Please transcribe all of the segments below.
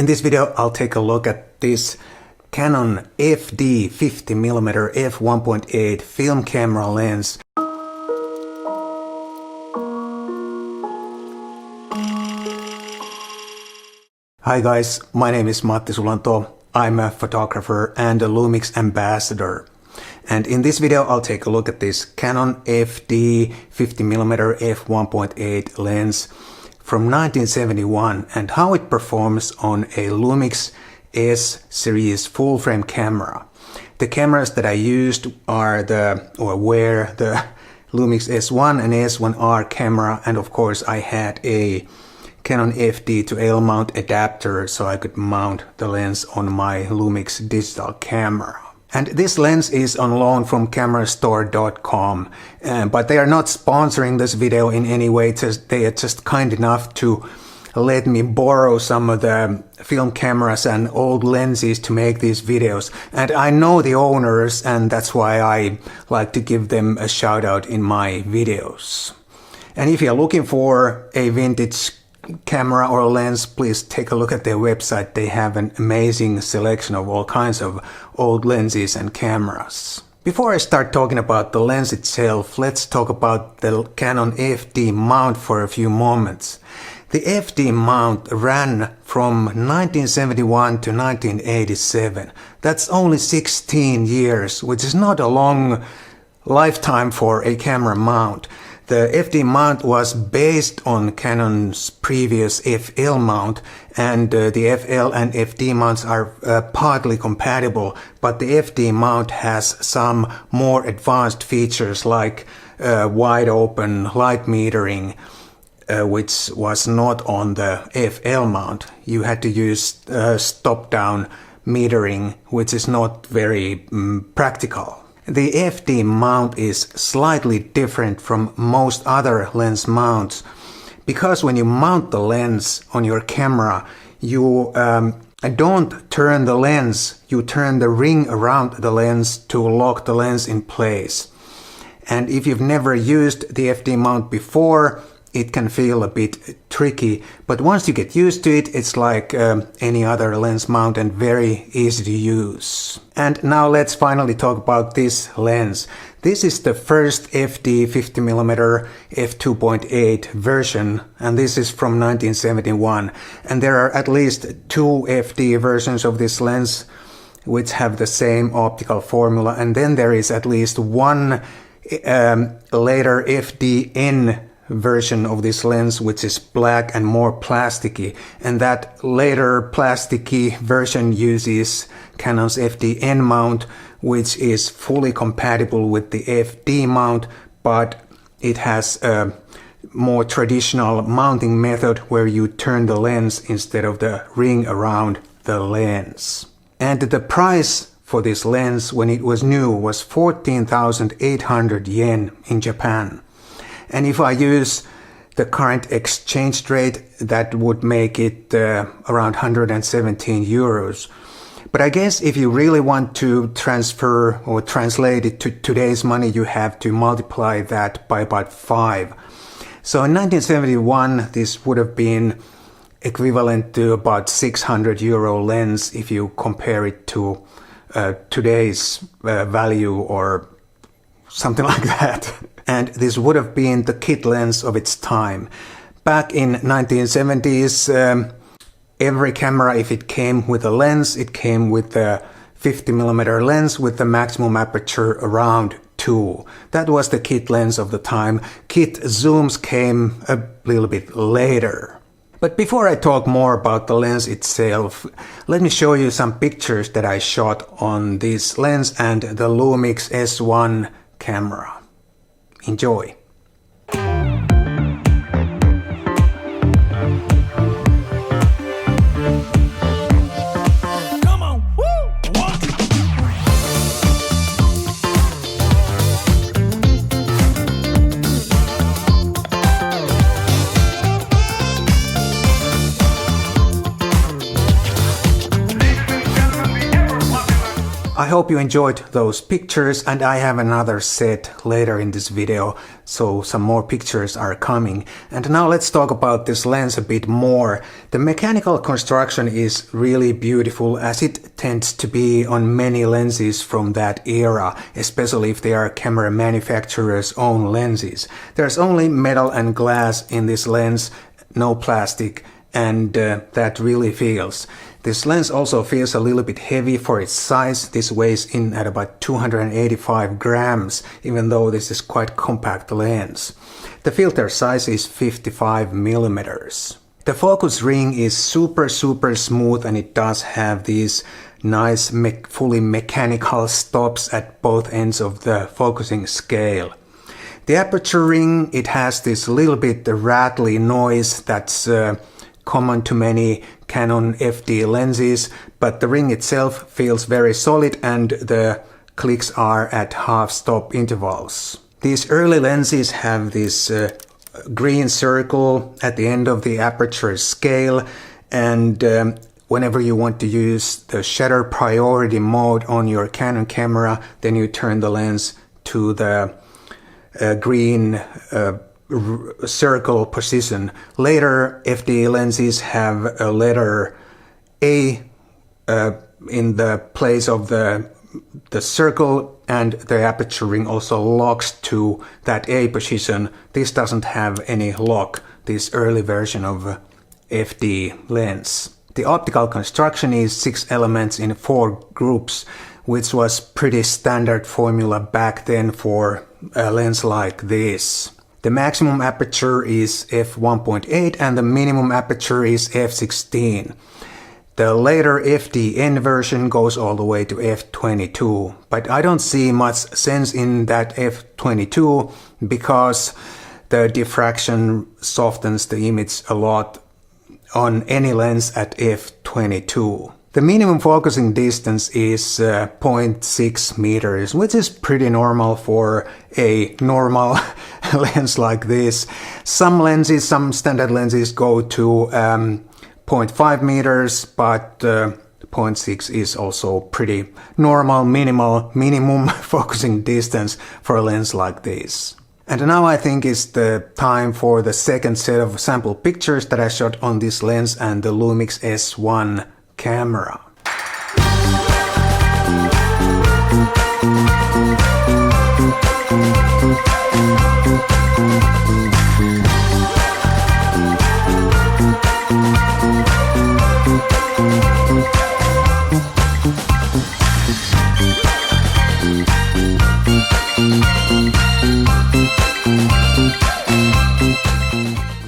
In this video, I'll take a look at this Canon FD 50mm F1.8 film camera lens. Hi guys, my name is Matti Sulanto. I'm a photographer and a Lumix ambassador. And in this video, I'll take a look at this Canon FD 50mm F1.8 lens from 1971 and how it performs on a Lumix S series full frame camera. The cameras that I used were the Lumix S1 and S1R camera, and of course I had a Canon FD to L mount adapter so I could mount the lens on my Lumix digital camera. And this lens is on loan from camerastore.com, but they are not sponsoring this video in any way. They are just kind enough to let me borrow some of the film cameras and old lenses to make these videos. And I know the owners, and that's why I like to give them a shout out in my videos. And if you're looking for a vintage camera or lens, please take a look at their website. They have an amazing selection of all kinds of old lenses and cameras. Before I start talking about the lens itself, let's talk about the Canon FD mount for a few moments. The FD mount ran from 1971 to 1987. That's only 16 years, which is not a long lifetime for a camera mount. The FD mount was based on Canon's previous FL mount, and the FL and FD mounts are partly compatible, but the FD mount has some more advanced features like wide open light metering, which was not on the FL mount. You had to use stop down metering, which is not very practical. The FD mount is slightly different from most other lens mounts because when you mount the lens on your camera, you don't turn the lens, you turn the ring around the lens to lock the lens in place. And if you've never used the FD mount before, it can feel a bit tricky, but once you get used to it, it's like any other lens mount and very easy to use. And now let's finally talk about this lens. This is the first FD 50mm f2.8 version, and this is from 1971. And there are at least two FD versions of this lens which have the same optical formula, and then there is at least one later FDN version of this lens which is black and more plasticky, and that later plasticky version uses Canon's FDN mount, which is fully compatible with the FD mount, but it has a more traditional mounting method where you turn the lens instead of the ring around the lens. And the price for this lens when it was new was 14,800 yen in Japan. And if I use the current exchange rate, that would make it around 117 euros. But I guess if you really want to transfer or translate it to today's money, you have to multiply that by about 5. So in 1971, this would have been equivalent to about 600 euro lens if you compare it to today's value or something like that. And this would have been the kit lens of its time. Back in 1970s, every camera, if it came with a lens, it came with a 50mm lens with the maximum aperture around 2. That was the kit lens of the time. Kit zooms came a little bit later. But before I talk more about the lens itself, let me show you some pictures that I shot on this lens and the Lumix S1 camera. Enjoy! I hope you enjoyed those pictures, and I have another set later in this video, so some more pictures are coming. And now let's talk about this lens a bit more. The mechanical construction is really beautiful, as it tends to be on many lenses from that era, especially if they are camera manufacturers' own lenses. There's only metal and glass in this lens, no plastic, and that really feels. This lens also feels a little bit heavy for its size. This weighs in at about 285 grams, even though this is quite compact lens. The filter size is 55 millimeters. The focus ring is super smooth, and it does have these nice fully mechanical stops at both ends of the focusing scale. The aperture ring, it has this little bit rattly noise that's common to many Canon FD lenses, but the ring itself feels very solid and the clicks are at half-stop intervals. These early lenses have this green circle at the end of the aperture scale, and whenever you want to use the shutter priority mode on your Canon camera, then you turn the lens to the green circle position. Later FD lenses have a letter A in the place of the circle, and the aperture ring also locks to that A position. This doesn't have any lock, this early version of FD lens. The optical construction is 6 elements in 4 groups, which was pretty standard formula back then for a lens like this. The maximum aperture is f1.8 and the minimum aperture is f16. The later FDN version goes all the way to f22, but I don't see much sense in that f22 because the diffraction softens the image a lot on any lens at f22. The minimum focusing distance is 0.6 meters, which is pretty normal for a normal lens like this. Some lenses, some standard lenses go to 0.5 meters, but 0.6 is also pretty normal, minimum focusing distance for a lens like this. And now I think it's the time for the second set of sample pictures that I shot on this lens and the Lumix S1 camera.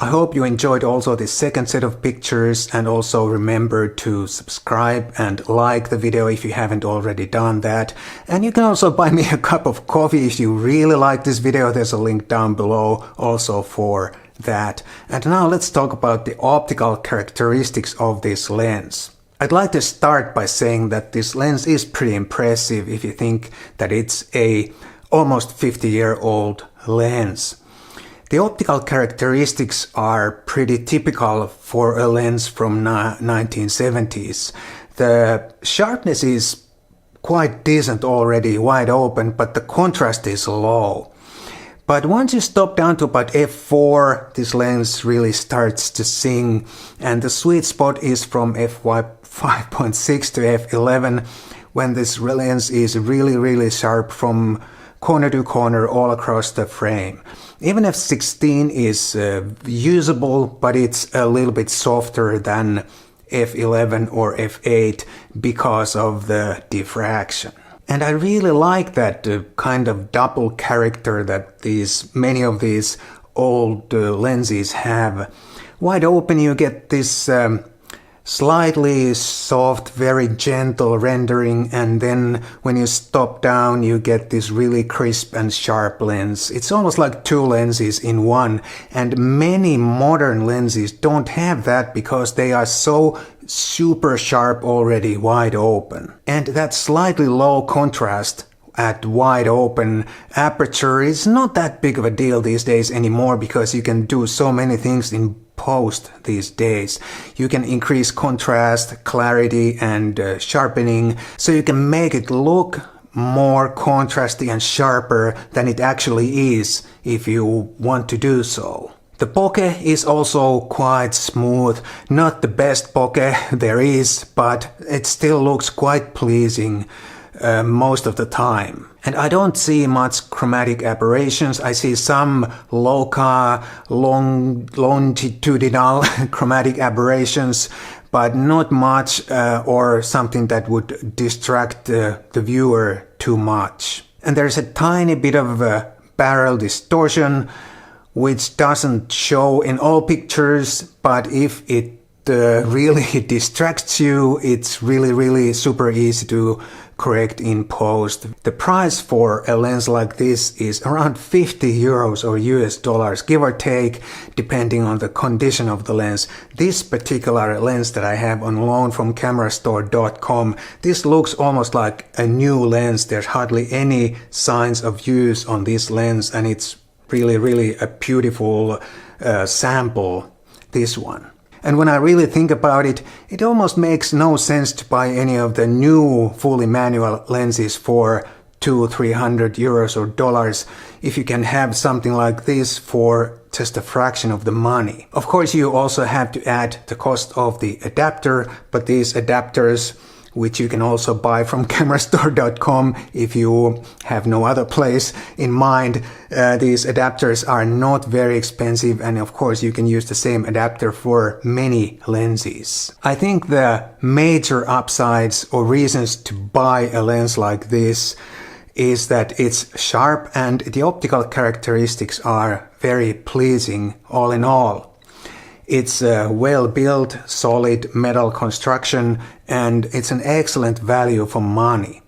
I hope you enjoyed also this second set of pictures, and also remember to subscribe and like the video if you haven't already done that. And you can also buy me a cup of coffee if you really like this video. There's a link down below also for that. And now let's talk about the optical characteristics of this lens. I'd like to start by saying that this lens is pretty impressive if you think that it's a almost 50-year-old lens. The optical characteristics are pretty typical for a lens from 1970s. The sharpness is quite decent already, wide open, but the contrast is low. But once you stop down to about f4, this lens really starts to sing, and the sweet spot is from f5.6 to f11, when this lens is really sharp from corner to corner all across the frame. Even f16 is usable, but it's a little bit softer than f11 or f8 because of the diffraction. And I really like that kind of double character that many of these old lenses have. Wide open you get this slightly soft, very gentle rendering, and then when you stop down you get this really crisp and sharp lens. It's almost like two lenses in one, and many modern lenses don't have that because they are so super sharp already, wide open. And that slightly low contrast at wide open aperture is not that big of a deal these days anymore, because you can do so many things in post these days. You can increase contrast, clarity, and sharpening, so you can make it look more contrasty and sharper than it actually is if you want to do so. The bokeh is also quite smooth, not the best bokeh there is, but it still looks quite pleasing most of the time. And I don't see much chromatic aberrations. I see some longitudinal chromatic aberrations, but not much or something that would distract the viewer too much. And there's a tiny bit of barrel distortion, which doesn't show in all pictures, but if it really distracts you, it's really super easy to correct in post. The price for a lens like this is around 50 euros or US dollars, give or take, depending on the condition of the lens. This particular lens that I have on loan from camerastore.com, this looks almost like a new lens. There's hardly any signs of use on this lens, and it's really a beautiful sample, this one. And when I really think about it, it almost makes no sense to buy any of the new fully manual lenses for 200-300 euros or dollars if you can have something like this for just a fraction of the money. Of course, you also have to add the cost of the adapter, but these adapters, which you can also buy from camerastore.com if you have no other place in mind. These adapters are not very expensive, and of course you can use the same adapter for many lenses. I think the major upsides or reasons to buy a lens like this is that it's sharp and the optical characteristics are very pleasing all in all. It's a well-built, solid metal construction, and it's an excellent value for money.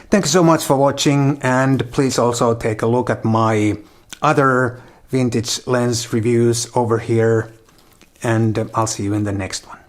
Thank you so much for watching, and please also take a look at my other vintage lens reviews over here, and I'll see you in the next one.